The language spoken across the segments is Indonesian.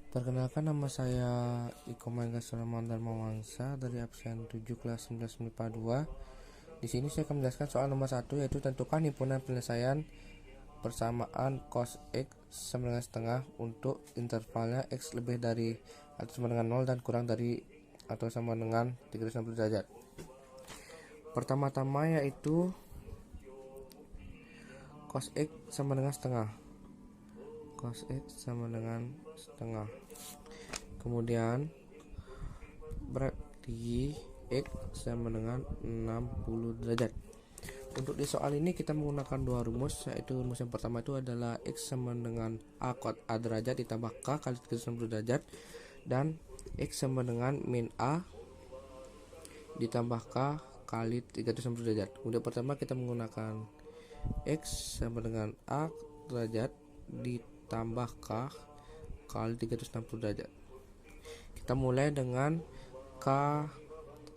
Perkenalkan, nama saya Iko Mega Sulaiman Darmawangsa dari absen 7 kelas 19 MIPA 2. Di sini saya akan menjelaskan soal nomor 1, yaitu tentukan himpunan penyelesaian persamaan cos X sama dengan setengah untuk intervalnya X lebih dari atau sama dengan 0 dan kurang dari atau sama dengan 360 derajat. Pertama-tama yaitu cos X sama dengan setengah. Cos X sama dengan setengah. Kemudian berarti X sama dengan 60 derajat. Untuk di soal ini kita menggunakan dua rumus, yaitu rumus yang pertama itu adalah X sama dengan A cos A derajat ditambah K kali 360 derajat, dan X sama dengan min A ditambah K kali 360 derajat. Kemudian pertama kita menggunakan X sama dengan A derajat ditambah K kali 360 derajat. Kita mulai dengan K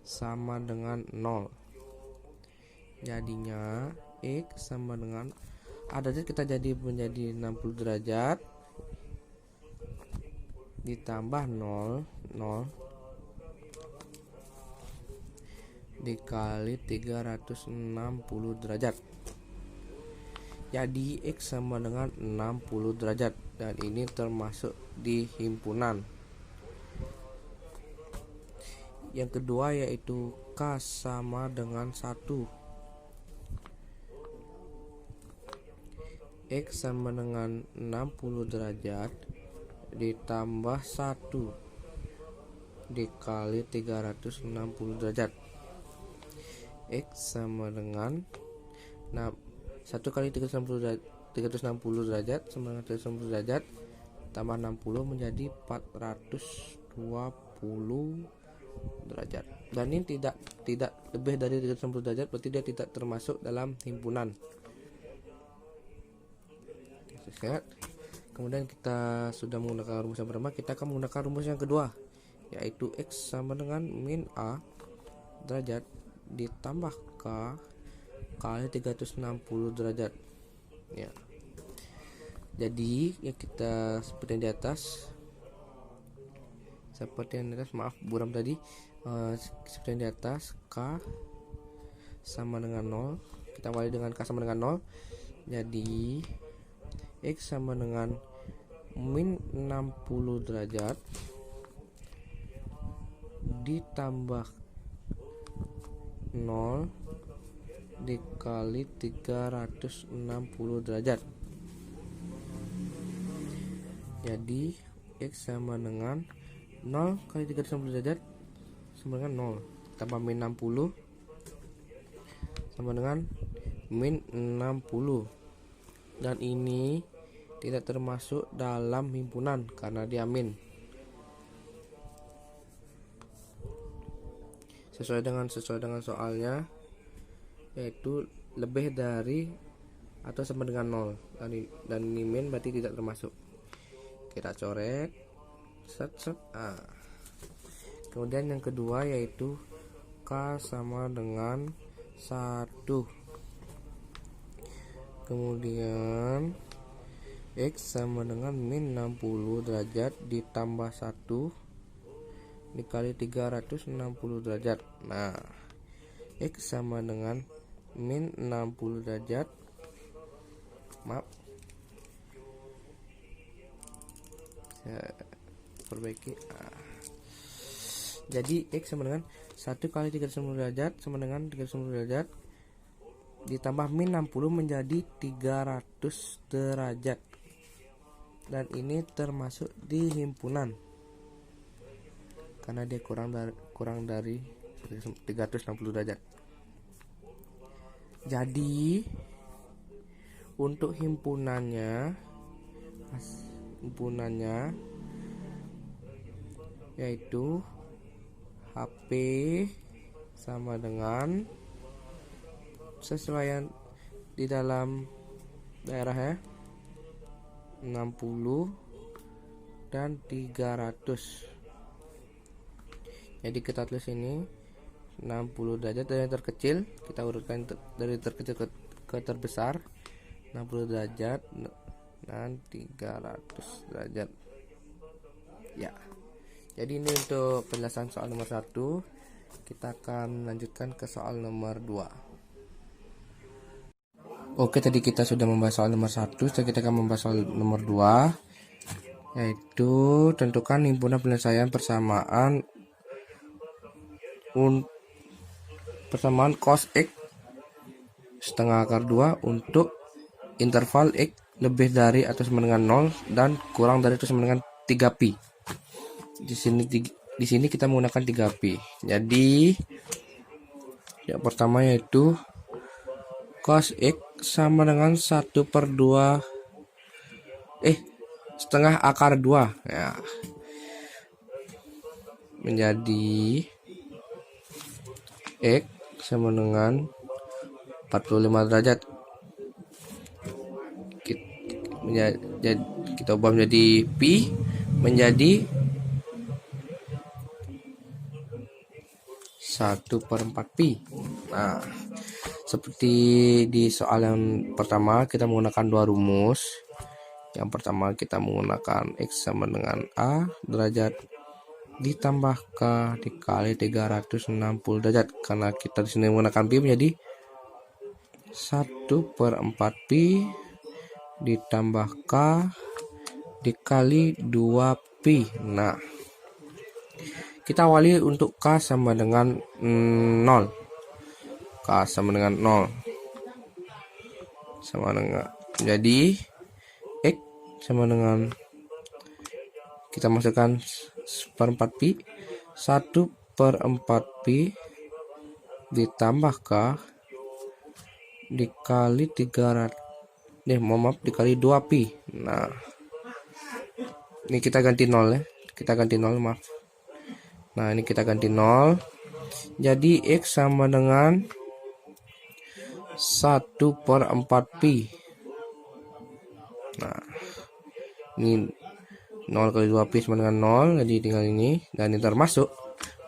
sama dengan 0. Jadinya X sama dengan A derajat kita jadi menjadi 60 derajat ditambah 0 dikali 360 derajat. Jadi X sama dengan 60 derajat, dan ini termasuk di himpunan. Yang kedua yaitu K sama dengan 1. X sama dengan 60 derajat ditambah 1 dikali 360 derajat. X sama dengan 1 kali 360 derajat sama dengan 360 derajat tambah 60 menjadi 420 derajat. Dan ini tidak lebih dari 360 derajat, berarti dia tidak termasuk dalam himpunan. Kemudian kita sudah menggunakan rumus yang pertama, kita akan menggunakan rumus yang kedua, yaitu X sama dengan min A derajat ditambah K kali 360 derajat ya. Jadi ya kita seperti yang di atas, maaf buram tadi, seperti yang di atas, K sama dengan 0, kita awali dengan K sama dengan 0. Jadi X sama dengan min 60 derajat ditambah 0 dikali 360 derajat. Jadi X sama dengan 0 kali 360 derajat sama dengan 0 tambah min 60 sama dengan min 60, dan ini tidak termasuk dalam himpunan karena dia min. Sesuai dengan soalnya, yaitu lebih dari atau sama dengan 0, dan ini min berarti tidak termasuk. Kita coret set. Kemudian yang kedua yaitu K sama dengan 1. Kemudian X sama dengan min 60 derajat ditambah 1 dikali 360 derajat. Nah, X sama dengan min 60 derajat, maaf, saya perbaiki. Jadi X sama dengan 1 kali 360 derajat sama dengan 360 derajat ditambah min 60 menjadi 300 derajat, dan ini termasuk di himpunan karena dia kurang dari 360 derajat. Jadi untuk himpunannya yaitu HP sama dengan sesuaian di dalam daerah ya, 60 dan 300. Jadi kita tulis ini 60 derajat dari yang terkecil, kita urutkan dari terkecil ke terbesar, 60 derajat dan 300 derajat. Jadi ini untuk penjelasan soal nomor 1. Kita akan lanjutkan ke soal nomor 2. Oke, tadi kita sudah membahas soal nomor 1. Sekarang kita akan membahas soal nomor 2, yaitu tentukan himpunan penyelesaian persamaan cos X setengah akar 2 untuk interval X lebih dari atau sama dengan 0 dan kurang dari atau sama dengan 3pi. Di sini kita menggunakan 3pi. Jadi yang pertama yaitu cos X sama dengan 1/2 setengah akar 2 ya, menjadi X sama dengan 45 derajat. Kita ubah menjadi pi menjadi 1/4pi. Nah, seperti di soal yang pertama kita menggunakan 2 rumus. Yang pertama kita menggunakan X sama dengan A derajat ditambah K dikali 360 derajat. Karena kita di sini menggunakan pi menjadi 1/4pi ditambah K dikali 2pi. Nah, kita awali untuk K sama dengan 0. K sama dengan 0. Sama dengan, jadi X sama dengan, kita masukkan 1/4pi, 1/4pi ditambah K dikali 300, dikali 2pi. Nah, ini kita ganti 0 ya. Kita ganti 0, maaf. Nah, ini kita ganti 0. Jadi X sama dengan 1/4pi. Nah, ini 0 kali 2pi sama dengan 0. Jadi tinggal ini. Dan ini termasuk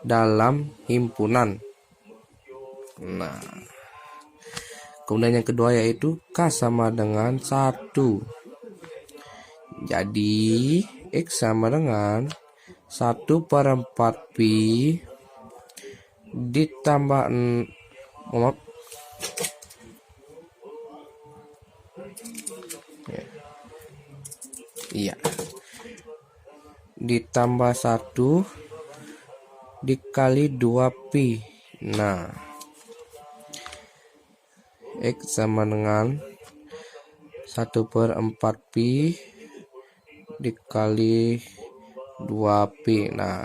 dalam himpunan. Nah, kemudian yang kedua yaitu K sama dengan 1. Jadi X sama dengan 1/4pi ditambah ditambah 1 dikali 2pi. Nah, X sama dengan 1/4pi dikali 2pi. Nah,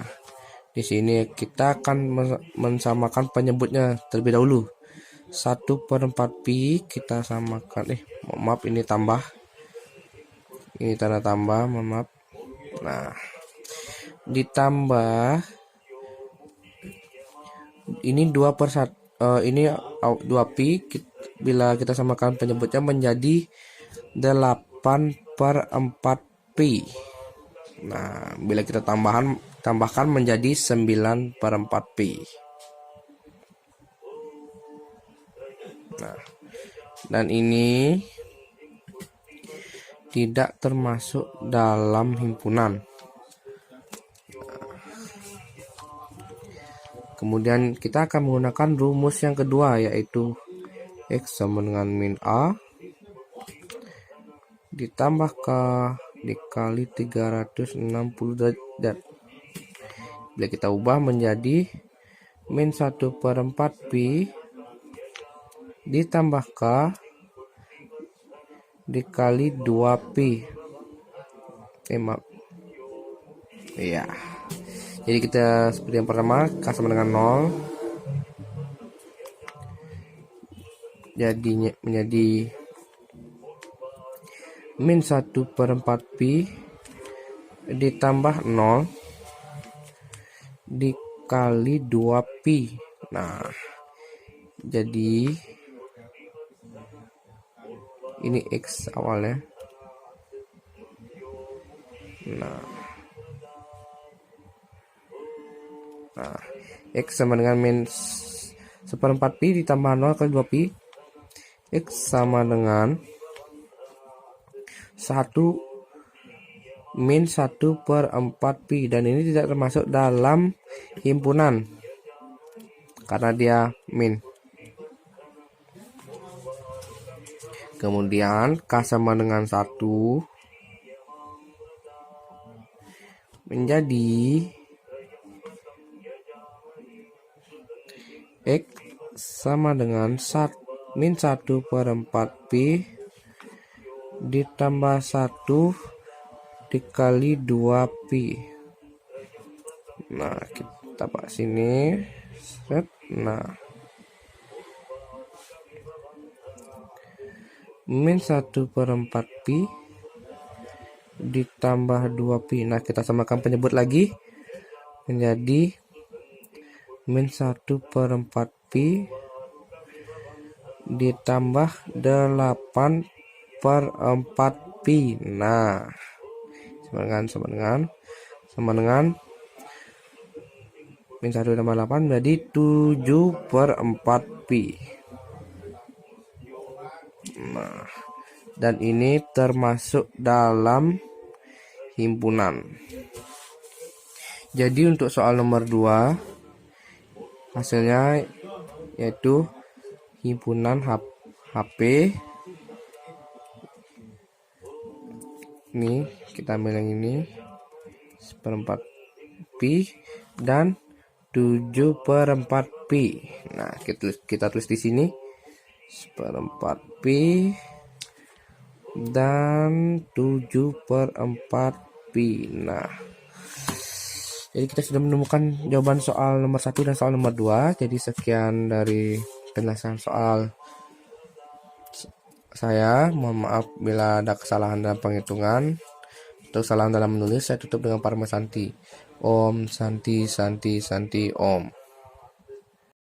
di sini kita akan mensamakan penyebutnya terlebih dahulu. 1/4pi kita samakan, maaf ini tambah, ini tanda tambah, maaf. Nah, ditambah ini 2/1, ini 2pi, bila kita samakan penyebutnya menjadi 8/4pi. Nah, bila kita tambahkan menjadi 9/4pi. Nah, dan ini tidak termasuk dalam himpunan. Kemudian kita akan menggunakan rumus yang kedua, yaitu X sama dengan min A ditambah K dikali 360 derajat. Bila kita ubah menjadi min 1/4pi ditambah K dikali 2pi. Maaf. Iya. Jadi kita seperti yang pertama, K sama dengan 0. Jadinya menjadi min 1/4pi ditambah 0 dikali 2pi. Nah, jadi ini X awalnya. Nah, X sama dengan min 1/4pi ditambah 0 kali 2pi. X sama dengan 1 min 1/4 pi, dan ini tidak termasuk dalam himpunan karena dia min. Kemudian K sama dengan 1 menjadi X sama dengan min 1/4 pi ditambah 1 dikali 2 pi. Nah, kita pak sini. Set. Nah, min 1/4 pi ditambah 2 pi. Nah, kita samakan penyebut lagi menjadi min 1/4 pi ditambah 8/4 pi. Nah, sama dengan min 1 tambah 8 menjadi 7/4 pi. Nah, dan ini termasuk dalam himpunan. Jadi untuk soal nomor 2 hasilnya yaitu himpunan HP. Ini kita ambil yang ini 1/4 pi dan 7/4 pi. Nah, kita tulis di sini 1/4 pi dan 7/4 pi. Nah, jadi kita sudah menemukan jawaban soal nomor 1 dan soal nomor 2. Jadi sekian dari penjelasan soal saya. Mohon maaf bila ada kesalahan dalam penghitungan atau kesalahan dalam menulis. Saya tutup dengan Parma Santi. Om Santi Santi Santi Om.